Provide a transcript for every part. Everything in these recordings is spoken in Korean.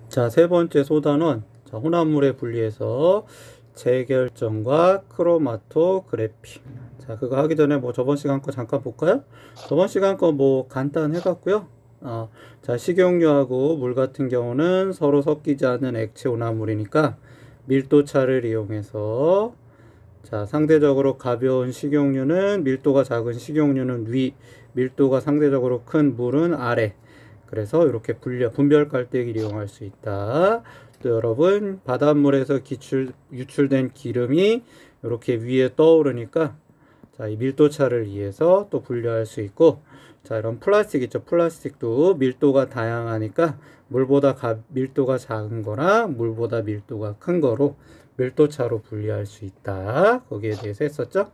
자, 세 번째 소단원. 자, 혼합물의 분리에서 재결정과 크로마토그래피. 자, 그거 하기 전에 뭐 저번 시간 거 잠깐 볼까요? 저번 시간 거 뭐 간단해갖고요. 자, 식용유하고 물 같은 경우는 서로 섞이지 않는 액체 혼합물이니까 밀도차를 이용해서, 자, 상대적으로 가벼운 식용유는 밀도가 작은 식용유는 위, 밀도가 상대적으로 큰 물은 아래. 그래서 이렇게 분별 깔때기를 이용할 수 있다. 또 여러분, 바닷물에서 유출된 기름이 이렇게 위에 떠오르니까, 자, 이 밀도차를 이해해서 또 분류할 수 있고, 자, 이런 플라스틱 있죠. 플라스틱도 밀도가 다양하니까 밀도가 작은 거나 물보다 밀도가 큰 거로 밀도차로 분리할 수 있다. 거기에 대해서 했었죠.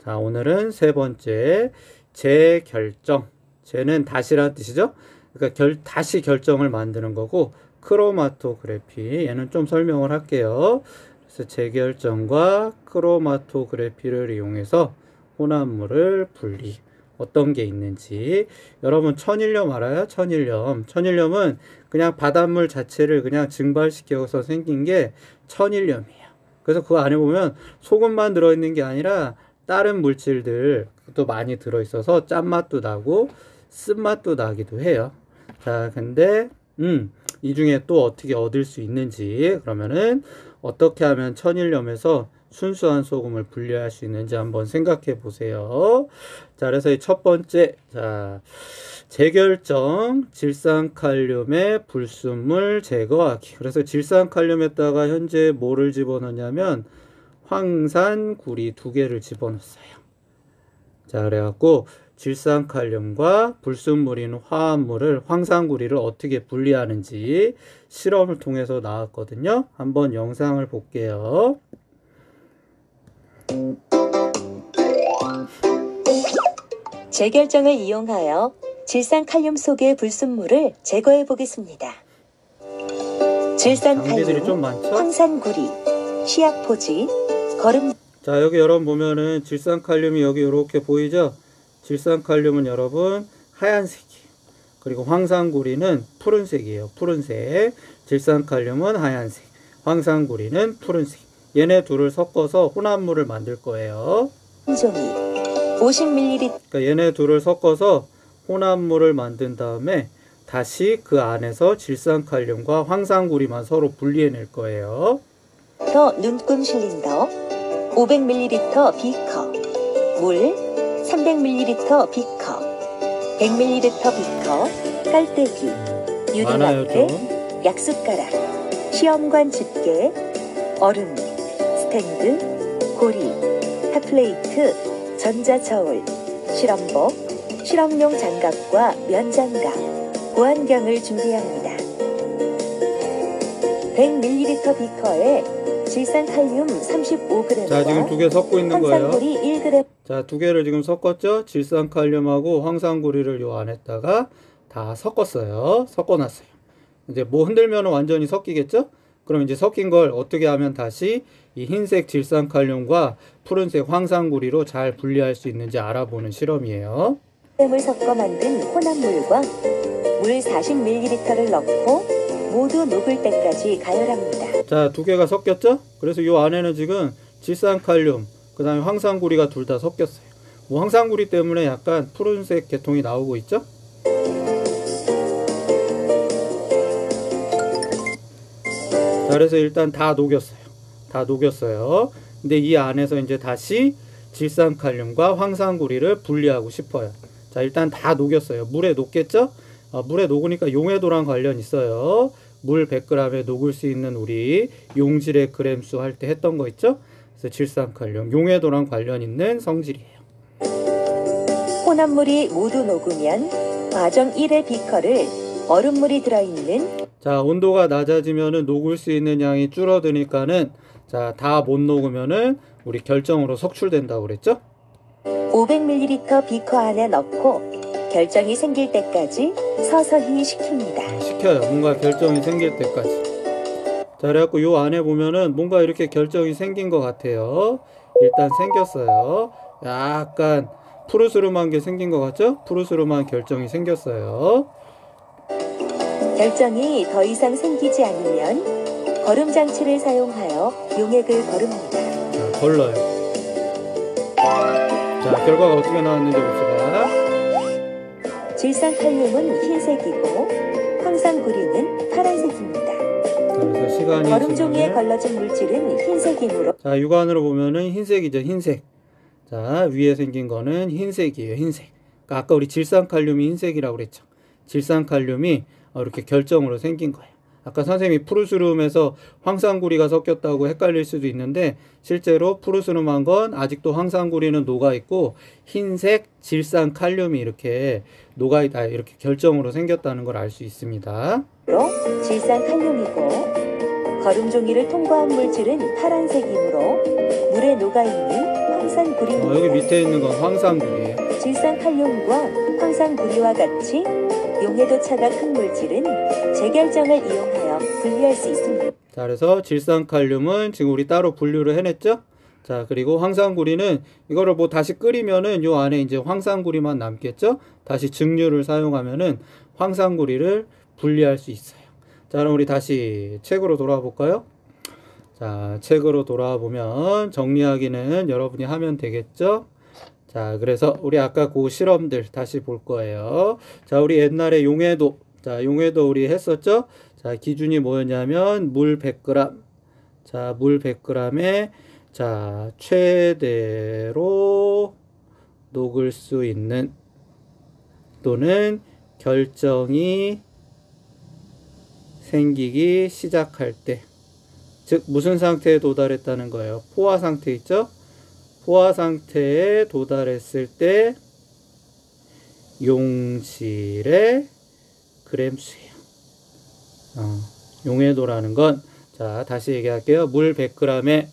자, 오늘은 세 번째, 재결정. 재는 다시란 뜻이죠. 그러니까 다시 결정을 만드는 거고, 크로마토그래피, 얘는 좀 설명을 할게요. 그래서 재결정과 크로마토그래피를 이용해서 혼합물을 분리. 어떤 게 있는지. 여러분, 천일염 알아요? 천일염. 천일염은 그냥 바닷물 자체를 그냥 증발시켜서 생긴 게 천일염이에요. 그래서 그 안에 보면 소금만 들어있는 게 아니라 다른 물질들도 많이 들어있어서 짠맛도 나고 쓴맛도 나기도 해요. 자, 근데 이 중에 또 어떻게 얻을 수 있는지, 그러면은 어떻게 하면 천일염에서 순수한 소금을 분리할 수 있는지 한번 생각해 보세요. 자, 그래서 이 첫 번째, 자, 재결정, 질산칼륨의 불순물 제거하기. 그래서 질산칼륨에다가 현재 뭐를 집어넣냐면 황산구리 2개를 집어넣었어요. 자, 그래갖고 질산칼륨과 불순물인 화합물을 황산구리를 어떻게 분리하는지 실험을 통해서 나왔거든요. 한번 영상을 볼게요. 재결정을 이용하여 질산칼륨 속의 불순물을 제거해 보겠습니다. 질산칼륨, 좀 많죠? 황산구리, 시약포지, 거름. 자, 여기 여러분 보면은 질산칼륨이 여기 이렇게 보이죠? 질산칼륨은 여러분 하얀색이에요. 그리고 황산구리는 푸른색이에요. 푸른색. 질산칼륨은 하얀색, 황산구리는 푸른색. 얘네 둘을 섞어서 혼합물을 만들 거예요. 종이 50ml. 그러니까 얘네 둘을 섞어서 혼합물을 만든 다음에 다시 그 안에서 질산칼륨과 황산구리만 서로 분리해낼 거예요. 더 눈금 실린더 500ml 비커, 물 300ml 비커, 100ml 비커, 깔때기, 유리라떼, 약숟가락, 시험관 집게, 얼음, 스탠드, 고리, 핫플레이트, 전자저울, 실험복, 실험용 장갑과 면장갑, 보안경을 준비합니다. 100ml 비커에 질산칼륨 35g과 자, 지금 2개 섞고 있는 거예요. 황산구리 1g. 자, 2개를 지금 섞었죠? 질산칼륨하고 황산구리를 요 안에다가 다 섞었어요. 섞어놨어요. 이제 뭐 흔들면 완전히 섞이겠죠? 그럼 이제 섞인 걸 어떻게 하면 다시 이 흰색 질산칼륨과 푸른색 황산구리로 잘 분리할 수 있는지 알아보는 실험이에요. 을 섞어 만든 혼합물과 물 40ml를 넣고 모두 녹을 때까지 가열합니다. 자, 2개가 섞였죠? 그래서 이 안에는 지금 질산칼륨, 그 다음에 황산구리가 둘 다 섞였어요. 뭐 황산구리 때문에 약간 푸른색 계통이 나오고 있죠? 자, 그래서 일단 다 녹였어요. 다 녹였어요. 근데 이 안에서 이제 다시 질산칼륨과 황산구리를 분리하고 싶어요. 자, 일단 다 녹였어요. 물에 녹겠죠? 물에 녹으니까 용해도랑 관련 있어요. 물 100g에 녹을 수 있는 우리 용질의 그램수 할 때 했던 거 있죠? 그래서 질산칼륨, 용해도랑 관련 있는 성질이에요. 혼합물이 모두 녹으면 과정 1의 비커를 얼음물이 들어있는, 자, 온도가 낮아지면은 녹을 수 있는 양이 줄어드니까는, 자, 다 못 녹으면은 우리 결정으로 석출된다고 그랬죠? 500ml 비커 안에 넣고 결정이 생길 때까지 서서히 식힙니다. 식혀요. 뭔가 결정이 생길 때까지. 자, 그래갖고 요 안에 보면은 뭔가 이렇게 결정이 생긴 것 같아요. 일단 생겼어요. 약간 푸르스름한 게 생긴 것 같죠? 푸르스름한 결정이 생겼어요. 결정이 더 이상 생기지 않으면 거름 장치를 사용하여 용액을 거릅니다. 자, 걸러요. 자, 결과가 어떻게 나왔는지 봅시다. 질산칼륨은 흰색이고 황산구리는 파란색입니다. 자, 그래서 시간이 거름 종이에 지나면 걸러진 물질은 흰색이므로 자, 육안으로 보면은 흰색이죠, 흰색. 자, 위에 생긴 거는 흰색이에요, 흰색. 그러니까 아까 우리 질산칼륨이 흰색이라고 그랬죠. 질산칼륨이 이렇게 결정으로 생긴 거예요. 아까 선생님이 푸르스름에서 황산구리가 섞였다고 헷갈릴 수도 있는데 실제로 푸르스름한 건 아직도 황산구리는 녹아있고 흰색 질산칼륨이 이렇게 녹아있다, 이렇게 결정으로 생겼다는 걸 알 수 있습니다. 질산칼륨이고 거름 종이를 통과한 물질은 파란색이므로 물에 녹아있는 황산구리입니다. 여기 밑에 있는 건 황산구리예요. 질산칼륨과 황산구리와 같이 용해도차가 큰 물질은 재결정을 이용하여 분리할 수 있습니다. 자, 그래서 질산칼륨은 지금 우리 따로 분류를 해냈죠? 자, 그리고 황산구리는 이거를 뭐 다시 끓이면은 요 안에 이제 황산구리만 남겠죠? 다시 증류를 사용하면은 황산구리를 분리할 수 있어요. 자, 그럼 우리 다시 책으로 돌아와 볼까요? 자, 책으로 돌아와 보면 정리하기는 여러분이 하면 되겠죠? 자, 그래서 우리 아까 그 실험들 다시 볼 거예요. 자, 우리 옛날에 용해도, 자, 용해도 우리 했었죠? 자, 기준이 뭐였냐면 물 100g. 자, 물 100g에 자, 최대로 녹을 수 있는 또는 결정이 생기기 시작할 때, 즉 무슨 상태에 도달했다는 거예요? 포화 상태 있죠? 포화 상태에 도달했을 때 용질의 그램수예요. 용해도라는 건, 자, 다시 얘기할게요. 물 100g에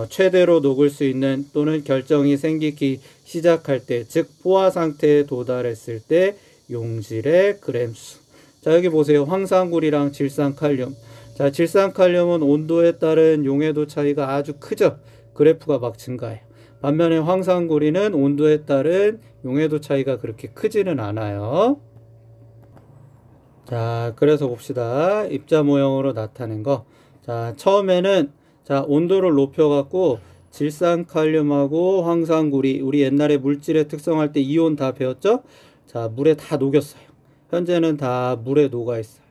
최대로 녹을 수 있는 또는 결정이 생기기 시작할 때, 즉 포화 상태에 도달했을 때 용질의 그램수. 자, 여기 보세요. 황산구리랑 질산칼륨. 자, 질산칼륨은 온도에 따른 용해도 차이가 아주 크죠. 그래프가 막 증가해요. 반면에 황산구리는 온도에 따른 용해도 차이가 그렇게 크지는 않아요. 자, 그래서 봅시다. 입자 모형으로 나타낸 거. 자, 처음에는 자, 온도를 높여갖고 질산칼륨하고 황산구리, 우리 옛날에 물질의 특성할 때 이온 다 배웠죠? 자, 물에 다 녹였어요. 현재는 다 물에 녹아 있어요.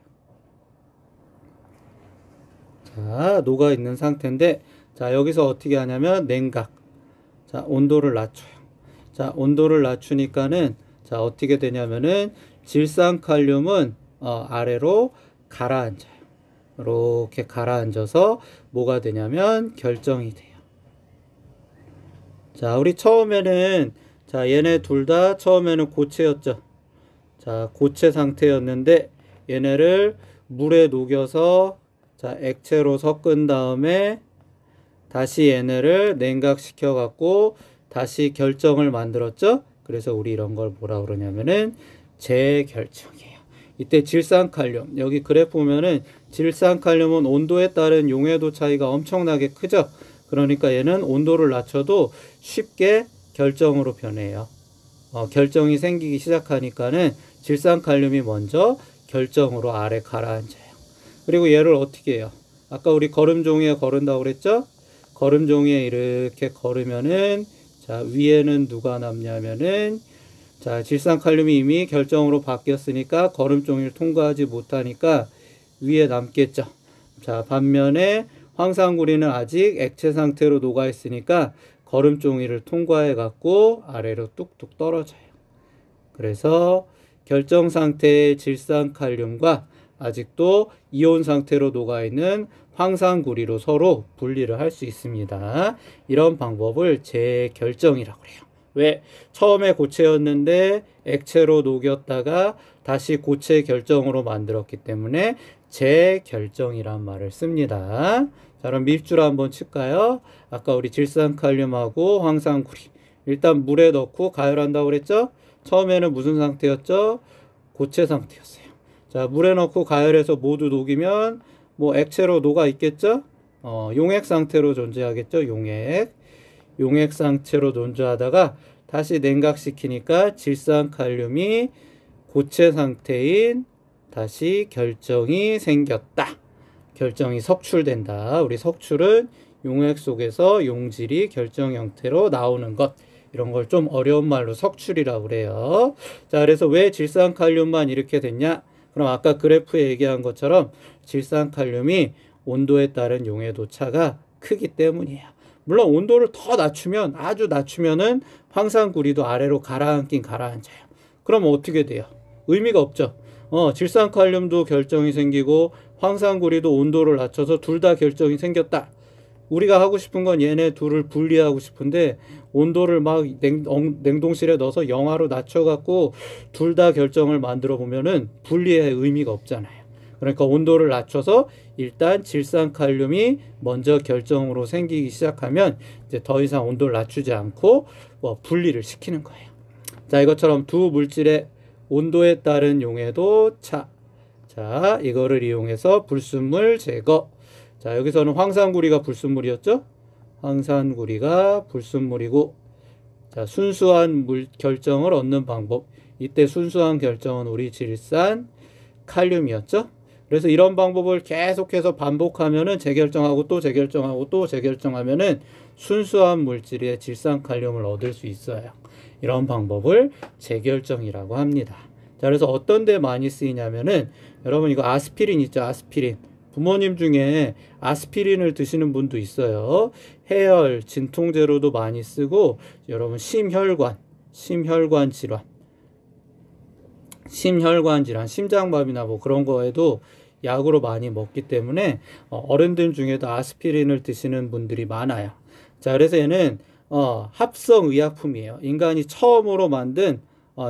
자, 녹아 있는 상태인데, 자, 여기서 어떻게 하냐면 냉각. 자, 온도를 낮춰요. 자, 온도를 낮추니까는 자, 어떻게 되냐면은 질산칼륨은 아래로 가라앉아요. 이렇게 가라앉아서 뭐가 되냐면 결정이 돼요. 자, 우리 처음에는 자, 얘네 둘 다 처음에는 고체였죠. 자, 고체 상태였는데 얘네를 물에 녹여서 자, 액체로 섞은 다음에 다시 얘네를 냉각시켜 갖고 다시 결정을 만들었죠. 그래서 우리 이런 걸 뭐라 그러냐면은 재결정이에요. 이때 질산칼륨, 여기 그래프 보면은 질산칼륨은 온도에 따른 용해도 차이가 엄청나게 크죠. 그러니까 얘는 온도를 낮춰도 쉽게 결정으로 변해요. 결정이 생기기 시작하니까는 질산칼륨이 먼저 결정으로 아래 가라앉아요. 그리고 얘를 어떻게 해요? 아까 우리 거름 종이에 거른다고 그랬죠? 거름 종이에 이렇게 거르면은 자, 위에는 누가 남냐면은 자, 질산칼륨이 이미 결정으로 바뀌었으니까 거름 종이를 통과하지 못하니까 위에 남겠죠. 자, 반면에 황산구리는 아직 액체 상태로 녹아 있으니까 거름 종이를 통과해 갖고 아래로 뚝뚝 떨어져요. 그래서 결정 상태의 질산칼륨과 아직도 이온 상태로 녹아있는 황산구리로 서로 분리를 할 수 있습니다. 이런 방법을 재결정이라고 해요. 왜? 처음에 고체였는데 액체로 녹였다가 다시 고체 결정으로 만들었기 때문에 재결정이란 말을 씁니다. 자, 그럼 밀줄 한번 칠까요? 아까 우리 질산칼륨하고 황산구리 일단 물에 넣고 가열한다고 그랬죠? 처음에는 무슨 상태였죠? 고체 상태였어요. 자, 물에 넣고 가열해서 모두 녹이면 뭐 액체로 녹아 있겠죠? 용액 상태로 존재하겠죠? 용액 상태로 존재하다가 다시 냉각시키니까 질산칼륨이 고체 상태인 다시 결정이 생겼다. 결정이 석출된다. 우리 석출은 용액 속에서 용질이 결정 형태로 나오는 것. 이런 걸 좀 어려운 말로 석출이라고 그래요. 자, 그래서 왜 질산칼륨만 이렇게 됐냐? 그럼 아까 그래프에 얘기한 것처럼 질산칼륨이 온도에 따른 용해도 차가 크기 때문이에요. 물론 온도를 더 낮추면, 아주 낮추면은 황산구리도 아래로 가라앉긴 가라앉아요. 그럼 어떻게 돼요? 의미가 없죠. 질산칼륨도 결정이 생기고 황산구리도 온도를 낮춰서 둘 다 결정이 생겼다. 우리가 하고 싶은 건 얘네 둘을 분리하고 싶은데 온도를 막 냉동실에 넣어서 영하로 낮춰갖고 둘 다 결정을 만들어 보면은 분리의 의미가 없잖아요. 그러니까 온도를 낮춰서 일단 질산칼륨이 먼저 결정으로 생기기 시작하면 이제 더 이상 온도를 낮추지 않고 분리를 시키는 거예요. 자, 이것처럼 두 물질의 온도에 따른 용해도 차. 자, 이거를 이용해서 불순물 제거. 자, 여기서는 황산구리가 불순물이었죠? 황산구리가 불순물이고, 자, 순수한 물 결정을 얻는 방법. 이때 순수한 결정은 우리 질산 칼륨이었죠? 그래서 이런 방법을 계속해서 반복하면은 재결정하고 또 재결정하고 또 재결정하면은 순수한 물질의 질산 칼륨을 얻을 수 있어요. 이런 방법을 재결정이라고 합니다. 자, 그래서 어떤 데 많이 쓰이냐면은 여러분 이거 아스피린 있죠? 아스피린. 부모님 중에 아스피린을 드시는 분도 있어요. 해열, 진통제로도 많이 쓰고, 여러분 심혈관 질환, 심장마비나 뭐 그런 거에도 약으로 많이 먹기 때문에 어른들 중에도 아스피린을 드시는 분들이 많아요. 자, 그래서 얘는 합성 의약품이에요. 인간이 처음으로 만든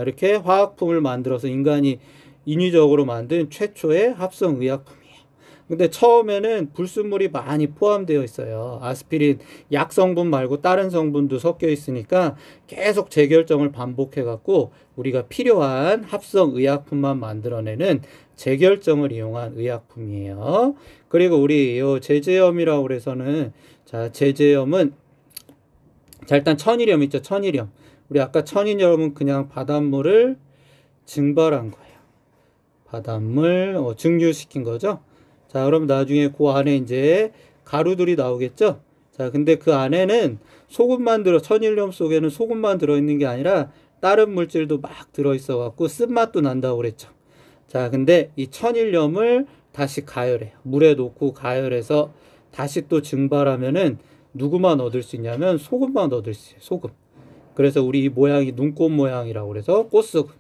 이렇게 화학품을 만들어서 인간이 인위적으로 만든 최초의 합성 의약품이에요. 근데 처음에는 불순물이 많이 포함되어 있어요. 아스피린 약 성분 말고 다른 성분도 섞여 있으니까 계속 재결정을 반복해 갖고 우리가 필요한 합성 의약품만 만들어내는 재결정을 이용한 의약품이에요. 그리고 우리 요 제제염이라고 그래서는, 자, 제제염은, 자, 일단 천일염 있죠. 천일염. 우리 아까 천일염은 그냥 바닷물을 증발한 거예요. 바닷물 증류시킨 거죠. 자, 그럼 나중에 그 안에 이제 가루들이 나오겠죠. 자, 근데 그 안에는 천일염 속에는 소금만 들어있는 게 아니라 다른 물질도 막 들어있어 갖고 쓴맛도 난다고 그랬죠. 자, 근데 이 천일염을 다시 가열해요. 물에 놓고 가열해서 다시 또 증발하면은 누구만 얻을 수 있냐면 소금만 얻을 수 있어요. 소금. 그래서 우리 이 모양이 눈꽃 모양이라고 그래서 꽃소금.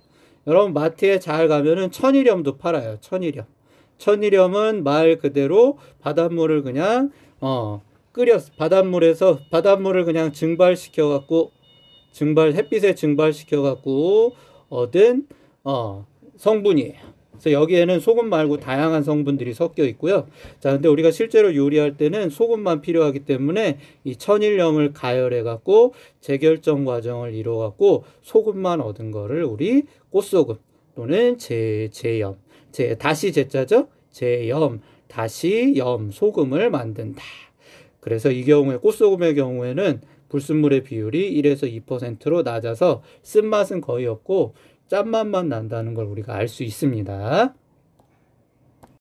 여러분 마트에 잘 가면은 천일염도 팔아요. 천일염은 말 그대로 바닷물을 그냥 바닷물을 그냥 증발시켜 갖고 햇빛에 증발시켜 갖고 얻은 성분이에요. 그래서 여기에는 소금 말고 다양한 성분들이 섞여 있고요. 자, 근데 우리가 실제로 요리할 때는 소금만 필요하기 때문에 이 천일염을 가열해 갖고 재결정 과정을 이루어 갖고 소금만 얻은 거를 우리 꽃소금 또는 제염, 다시 제자죠? 제염, 다시 염, 소금을 만든다. 그래서 이 경우에 꽃소금의 경우에는 불순물의 비율이 1에서 2%로 낮아서 쓴맛은 거의 없고 짠맛만 난다는 걸 우리가 알 수 있습니다.